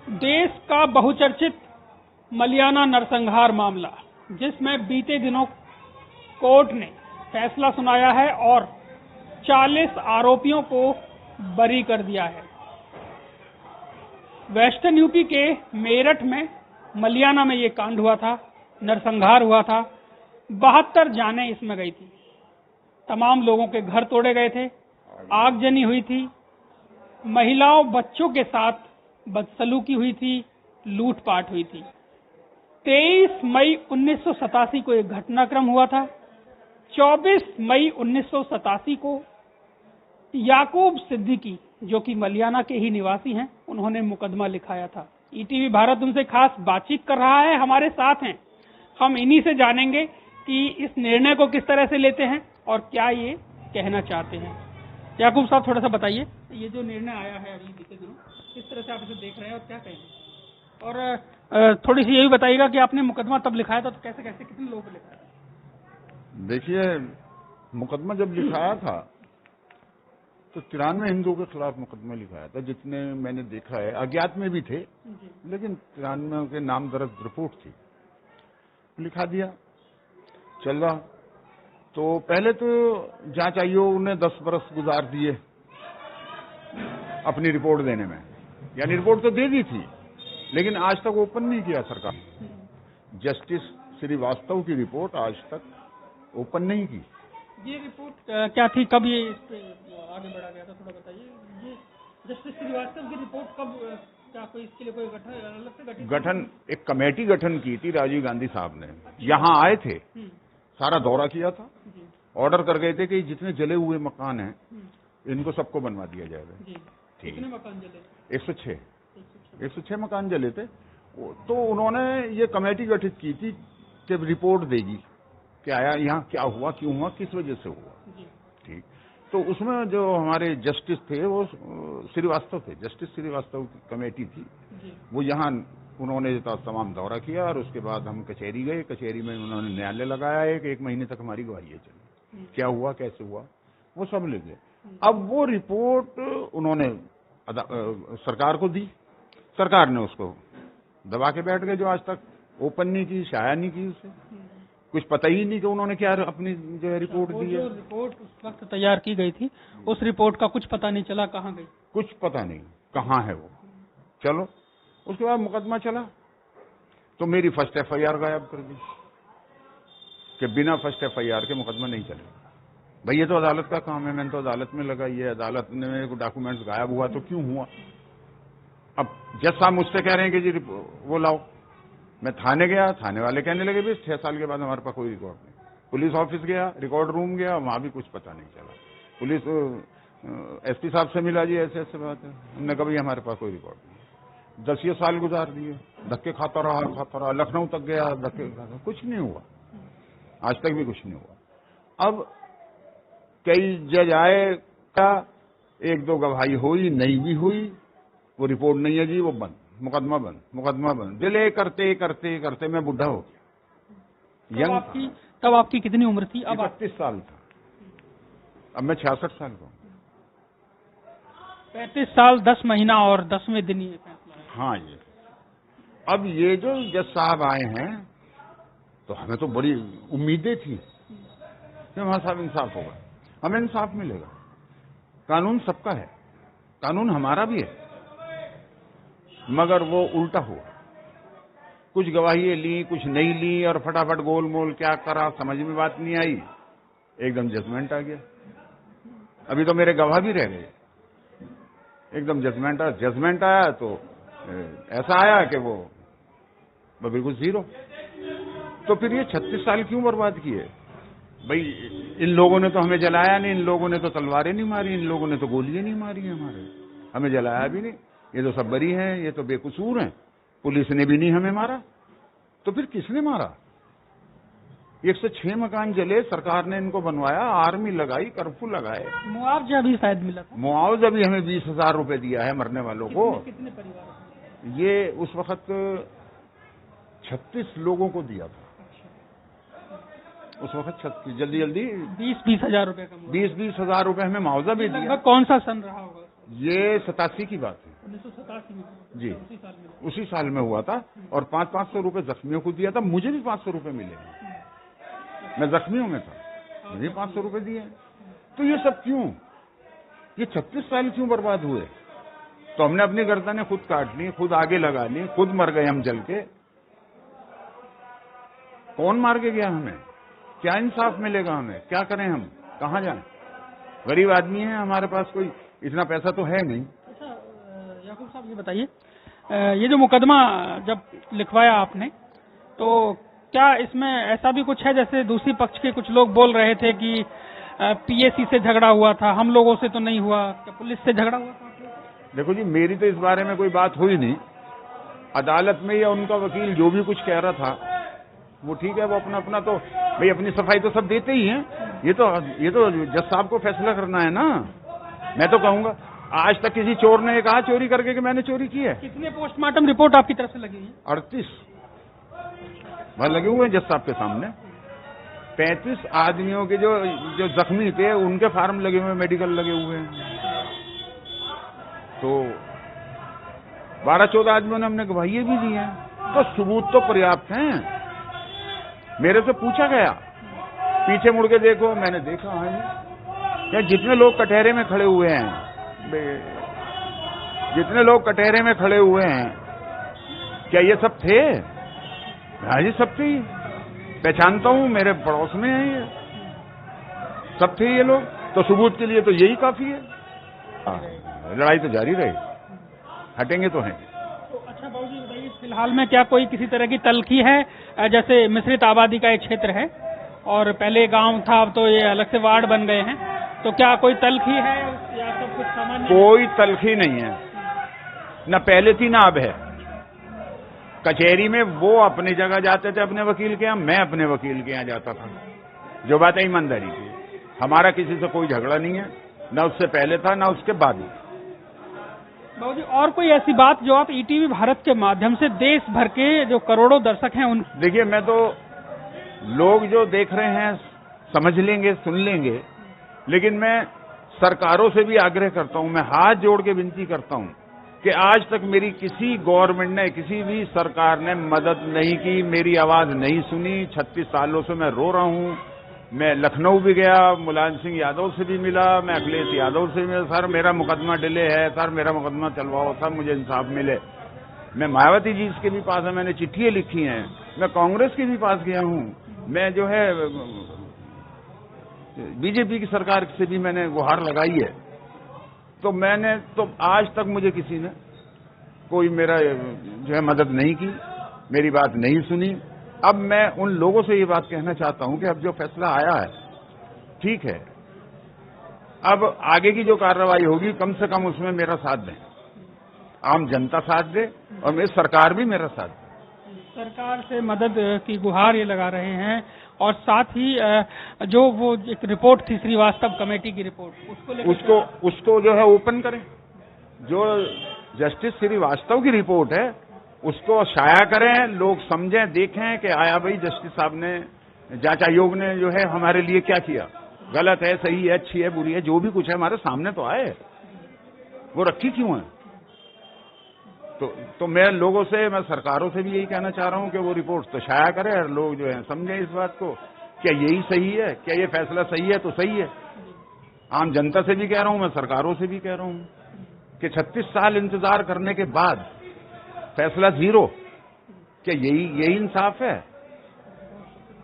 देश का बहुचर्चित मलियाना नरसंहार मामला, जिसमें बीते दिनों कोर्ट ने फैसला सुनाया है और 40 आरोपियों को बरी कर दिया है। वेस्टर्न यूपी के मेरठ में मलियाना में ये कांड हुआ था, नरसंहार हुआ था। 72 जानें इसमें गई थी। तमाम लोगों के घर तोड़े गए थे, आगजनी हुई थी, महिलाओं बच्चों के साथ बदसलूकी हुई थी, लूटपाट हुई थी। 23 मई 1987 को एक घटनाक्रम हुआ था। 24 मई 1987 को याकूब सिद्दीकी, जो कि मलियाना के ही निवासी हैं, उन्होंने मुकदमा लिखाया था। ईटीवी भारत उनसे खास बातचीत कर रहा है, हमारे साथ हैं। हम इन्हीं से जानेंगे कि इस निर्णय को किस तरह से लेते हैं और क्या ये कहना चाहते हैं। याकूब साहब, थोड़ा सा बताइए, ये जो निर्णय आया है अभी बीते दिनों, किस तरह से आप इसे देख रहे हैं और क्या कहेंगे? और थोड़ी सी ये भी बताइएगा कि आपने मुकदमा तब लिखाया था तो कैसे कैसे कितने लोगों को लिखाया था? देखिए, मुकदमा जब लिखाया था तो 93 हिंदुओं के खिलाफ मुकदमा लिखाया था। जितने मैंने देखा है, अज्ञात में भी थे, लेकिन 93 के नाम दर्ज रिपोर्ट थी, लिखा दिया, चल रहा। तो पहले तो जांच आयोग ने 10 बरस गुजार दिए अपनी रिपोर्ट देने में, यानी रिपोर्ट तो दे दी थी लेकिन आज तक ओपन नहीं किया सरकार। जस्टिस श्रीवास्तव की रिपोर्ट आज तक ओपन नहीं की। ये रिपोर्ट क्या थी, कब ये इस पे आगे बढ़ा गया था, थोड़ा बताइए। ये जस्टिस श्रीवास्तव की रिपोर्ट कब, क्या कोई इसके लिए कोई गठन अलग से गठन एक कमेटी गठन की थी राजीव गांधी साहब ने। यहाँ आए थे, सारा दौरा किया था, ऑर्डर कर गए थे कि जितने जले हुए मकान हैं इनको सबको बनवा दिया जाएगा। ठीक, कितने मकान जले? 106 मकान जले थे। तो उन्होंने ये कमेटी गठित की थी कि रिपोर्ट देगी कि आया यहाँ क्या हुआ, क्यों हुआ, किस वजह से हुआ। ठीक, तो उसमें जो हमारे जस्टिस थे वो श्रीवास्तव थे, जस्टिस श्रीवास्तव की कमेटी थी। वो यहाँ उन्होंने तमाम दौरा किया और उसके बाद हम कचहरी गए। कचहरी में उन्होंने न्यायालय लगाया है कि 1 महीने तक हमारी गवाही चली, क्या हुआ, कैसे हुआ, वो सब ले गए। अब वो रिपोर्ट उन्होंने सरकार को दी, सरकार ने उसको दबा के बैठ गए, जो आज तक ओपन नहीं की, शाया नहीं की उसे। कुछ पता ही नहीं कि उन्होंने क्या अपनी जो है रिपोर्ट दी है। जो रिपोर्ट उस वक्त तैयार की गई थी, उस रिपोर्ट का कुछ पता नहीं चला, कहाँ गई, कुछ पता नहीं कहाँ है वो। चलो, उसके बाद मुकदमा चला तो मेरी फर्स्ट एफआईआर गायब कर दी कि बिना फर्स्ट एफआईआर के मुकदमा नहीं चलेगा। भाई ये तो अदालत का काम है, मैंने तो अदालत में लगाई है, अदालत ने मेरे को डॉक्यूमेंट्स गायब हुआ तो क्यों हुआ। अब जज साहब मुझसे कह रहे हैं कि जी वो लाओ। मैं थाने गया, थाने वाले कहने लगे भी 6 साल के बाद हमारे पास कोई रिकॉर्ड नहीं। पुलिस ऑफिस गया, रिकॉर्ड रूम गया, वहां भी कुछ पता नहीं चला। पुलिस एसपी साहब से मिला, जी ऐसे ऐसे बात है, हमने कभी हमारे पास कोई रिकॉर्ड नहीं। 10 साल गुजार दिए, धक्के खाता रहा, लखनऊ तक गया, धक्के खाता, कुछ नहीं हुआ, आज तक भी कुछ नहीं हुआ। अब कई जज आए, क्या 1-2 गवाही हुई, नहीं भी हुई, वो रिपोर्ट नहीं है जी, वो बंद, मुकदमा बंद। डिले करते करते करते मैं बुढ़ा हो गया। तब आपकी कितनी उम्र थी? अब 31 साल था, अब मैं 66 साल का हूँ। 35 साल 10 महीना और 10वें दिन ये फैसला है। हाँ, ये अब ये जो जज साहब आए हैं तो हमें तो बड़ी उम्मीदें थी कि हमारे साथ इंसाफ होगा, हमें इंसाफ मिलेगा। कानून सबका है, कानून हमारा भी है, मगर वो उल्टा हुआ। कुछ गवाहियां ली, कुछ नहीं ली, और फटाफट गोलमोल क्या करा समझ में बात नहीं आई, एकदम जजमेंट आ गया। अभी तो मेरे गवाह भी रह गए, एकदम जजमेंट आया तो ऐसा आया कि वो बिल्कुल 0। तो फिर ये 36 साल क्यों बर्बाद किए भाई? इन लोगों ने तो हमें जलाया नहीं, इन लोगों ने तो तलवारें नहीं मारी, इन लोगों ने तो गोलियां नहीं मारी हमारे, हमें जलाया भी नहीं, ये तो सब बरी हैं, ये तो बेकसूर हैं, पुलिस ने भी नहीं हमें मारा, तो फिर किसने मारा? 106 मकान जले, सरकार ने इनको बनवाया, आर्मी लगाई, कर्फ्यू लगाए, मुआवजा भी शायद मिला था। मुआवजा भी हमें 20,000 रुपए दिया है मरने वालों को। कितने परिवार? ये उस वक्त 36 लोगों को दिया था उस वक्त। 36 जल्दी 20-20 हजार रुपए का, 20-20 हजार रुपए हमें मुआवजा भी दिया। कौन सा सन रहा होगा? ये 87 की बात है। 1987 में जी, उसी साल में। उसी साल में हुआ था। और 500-500 रुपए जख्मियों को दिया था, मुझे भी 500 रुपए मिले, मैं जख्मियों में था, मुझे 500 रुपए दिए। तो ये सब क्यों, ये 36 साल क्यों बर्बाद हुए? तो हमने अपनी गर्दनें खुद काट ली, खुद आगे लगा ली, खुद मर गए हम जल के। कौन मार के गया हमें? क्या इंसाफ मिलेगा हमें? क्या करें हम? कहाँ जाएं? गरीब आदमी है, हमारे पास कोई इतना पैसा तो है नहीं। अच्छा याकूब साहब, ये बताइए, ये जो मुकदमा जब लिखवाया आपने, तो क्या इसमें ऐसा भी कुछ है, जैसे दूसरी पक्ष के कुछ लोग बोल रहे थे कि पीएसी से झगड़ा हुआ था, हम लोगों से तो नहीं हुआ, क्या पुलिस से झगड़ा हुआ था? देखो जी, मेरी तो इस बारे में कोई बात हुई नहीं। अदालत में या उनका वकील जो भी कुछ कह रहा था वो ठीक है, वो अपना अपना तो भाई अपनी सफाई तो सब देते ही हैं। ये तो जज साहब को फैसला करना है ना। मैं तो कहूंगा, आज तक किसी चोर ने कहा चोरी करके कि मैंने चोरी की है? कितने पोस्टमार्टम रिपोर्ट आपकी तरफ से लगी है? 38 वहां लगे हुए हैं जज साहब के सामने। 35 आदमियों के जो जख्मी थे उनके फार्म लगे हुए, मेडिकल लगे हुए हैं। तो 12-14 आदमियों ने हमने गवाही भी दी है, तो सबूत तो पर्याप्त हैं। मेरे से पूछा गया, पीछे मुड़ के देखो, मैंने देखा हाँ क्या जितने लोग कटहरे में खड़े हुए हैं, जितने लोग कटहरे में खड़े हुए हैं, क्या ये सब थे? हाँ जी, सब थे। पहचानता हूं, मेरे पड़ोस में है, ये सब थे ये लोग। तो सबूत के लिए तो यही काफी है। लड़ाई तो जारी रहे, हटेंगे तो हैं। तो अच्छा बाबूजी बताइए, फिलहाल में क्या कोई किसी तरह की तल्खी है? जैसे मिश्रित आबादी का एक क्षेत्र है और पहले गांव था, अब तो ये अलग से वार्ड बन गए हैं, तो क्या कोई तल्खी है या सब कुछ सामान्य? कोई तल्खी नहीं है, न पहले थी ना अब है। कचहरी में वो अपनी जगह जाते थे अपने वकील के यहाँ, मैं अपने वकील के यहाँ जाता था। जो बात है ईमानदारी की, हमारा किसी से कोई झगड़ा नहीं है, न उससे पहले था न उसके बाद। बाबूजी, और कोई ऐसी बात जो आप ईटीवी भारत के माध्यम से देश भर के जो करोड़ों दर्शक हैं उन... देखिए, मैं तो लोग जो देख रहे हैं समझ लेंगे, सुन लेंगे, लेकिन मैं सरकारों से भी आग्रह करता हूं, मैं हाथ जोड़ के विनती करता हूं कि आज तक मेरी किसी गवर्नमेंट ने, किसी भी सरकार ने मदद नहीं की, मेरी आवाज नहीं सुनी। 36 सालों से मैं रो रहा हूं। मैं लखनऊ भी गया, मुलायम सिंह यादव से भी मिला, मैं अखिलेश यादव से मिला, सर मेरा मुकदमा डिले है, सर मेरा मुकदमा चलवाओ, सर मुझे इंसाफ मिले। मैं मायावती जी के भी पास है, मैंने चिट्ठियां लिखी हैं, मैं कांग्रेस के भी पास गया हूं, मैं जो है बीजेपी की सरकार से भी मैंने गुहार लगाई है। तो मैंने तो आज तक मुझे किसी ने कोई मेरा जो है मदद नहीं की, मेरी बात नहीं सुनी। अब मैं उन लोगों से ये बात कहना चाहता हूं कि अब जो फैसला आया है ठीक है, अब आगे की जो कार्रवाई होगी कम से कम उसमें मेरा साथ दें, आम जनता साथ दे और मेरी सरकार भी मेरा साथ दे। सरकार से मदद की गुहार ये लगा रहे हैं और साथ ही जो वो एक रिपोर्ट थी श्रीवास्तव कमेटी की रिपोर्ट, उसको जो है ओपन करें। जो जस्टिस श्रीवास्तव की रिपोर्ट है उसको शाया करें, लोग समझें, देखें कि आया भाई जस्टिस साहब ने, जांच आयोग ने जो है हमारे लिए क्या किया, गलत है, सही है, अच्छी है, बुरी है, जो भी कुछ है हमारे सामने तो आए, वो रखी क्यों है? तो मैं लोगों से, मैं सरकारों से भी यही कहना चाह रहा हूं कि वो रिपोर्ट तो शाया करें और लोग जो है समझें इस बात को, क्या यही सही है, क्या ये फैसला सही है तो सही है। आम जनता से भी कह रहा हूं, मैं सरकारों से भी कह रहा हूं कि 36 साल इंतजार करने के बाद फैसला 0, क्या यही इंसाफ है?